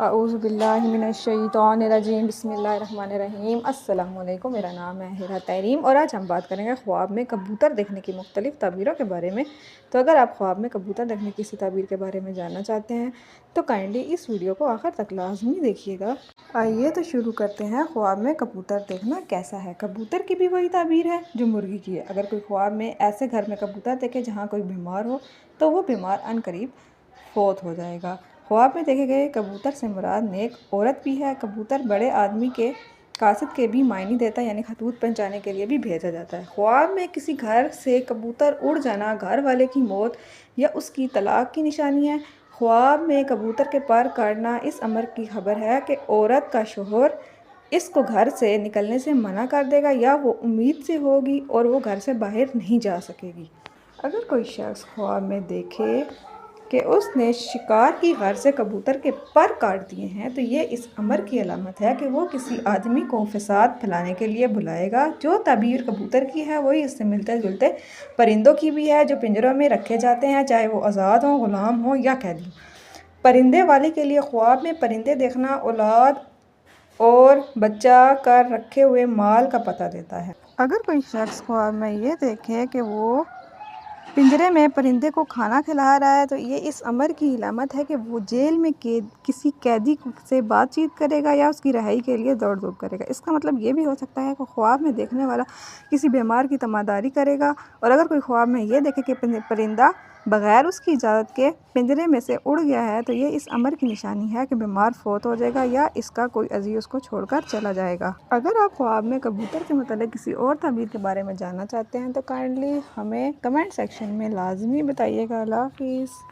اعوذ باللہ من الشیطان الرجیم، بسم اللہ الرحمن الرحیم۔ السلام علیکم، میرا نام ہے ہیرا تحریم اور آج ہم بات کریں گے خواب میں کبوتر دیکھنے کی مختلف تعبیروں کے بارے میں۔ تو اگر آپ خواب میں کبوتر دیکھنے کی کسی تعبیر کے بارے میں جاننا چاہتے ہیں تو کائنڈلی اس ویڈیو کو آخر تک لازمی دیکھیے گا۔ آئیے تو شروع کرتے ہیں۔ خواب میں کبوتر دیکھنا کیسا ہے؟ کبوتر کی بھی وہی تعبیر ہے جو مرغی کی ہے۔ اگر کوئی خواب میں ایسے گھر میں کبوتر دیکھے جہاں کوئی بیمار ہو تو وہ بیمار عنقریب فوت ہو جائے گا۔ خواب میں دیکھے گئے کبوتر سے مراد نیک عورت بھی ہے۔ کبوتر بڑے آدمی کے قاصد کے بھی معنی دیتا ہے، یعنی خطوط پہنچانے کے لیے بھی بھیجا جاتا ہے۔ خواب میں کسی گھر سے کبوتر اڑ جانا گھر والے کی موت یا اس کی طلاق کی نشانی ہے۔ خواب میں کبوتر کے پر کاٹنا اس امر کی خبر ہے کہ عورت کا شوہر اس کو گھر سے نکلنے سے منع کر دے گا یا وہ امید سے ہوگی اور وہ گھر سے باہر نہیں جا سکے گی۔ اگر کوئی شخص خواب میں دیکھے کہ اس نے شکار کی غرض سے کبوتر کے پر کاٹ دیے ہیں تو یہ اس امر کی علامت ہے کہ وہ کسی آدمی کو فساد پھیلانے کے لیے بلائے گا۔ جو تعبیر کبوتر کی ہے وہی اس سے ملتے جلتے پرندوں کی بھی ہے جو پنجروں میں رکھے جاتے ہیں، چاہے وہ آزاد ہوں، غلام ہوں یا قیدی ہوں۔ پرندے والے کے لیے خواب میں پرندے دیکھنا اولاد اور بچہ کر رکھے ہوئے مال کا پتہ دیتا ہے۔ اگر کوئی شخص خواب میں یہ دیکھے کہ وہ پنجرے میں پرندے کو کھانا کھلا رہا ہے تو یہ اس امر کی علامت ہے کہ وہ جیل میں کسی قیدی سے بات چیت کرے گا یا اس کی رہائی کے لیے دوڑ دھوپ کرے گا۔ اس کا مطلب یہ بھی ہو سکتا ہے کہ خواب میں دیکھنے والا کسی بیمار کی تیمارداری کرے گا، اور اگر کوئی خواب میں یہ دیکھے کہ پرندہ بغیر اس کی اجازت کے پنجرے میں سے اڑ گیا ہے تو یہ اس امر کی نشانی ہے کہ بیمار فوت ہو جائے گا یا اس کا کوئی عزیز اس کو چھوڑ کر چلا جائے گا۔ اگر آپ خواب میں کبوتر کے متعلق کسی اور تعبیر کے بارے میں جاننا چاہتے ہیں تو کائنڈلی ہمیں کمنٹ سیکشن میں لازمی بتائیے گا۔ اللہ حافظ۔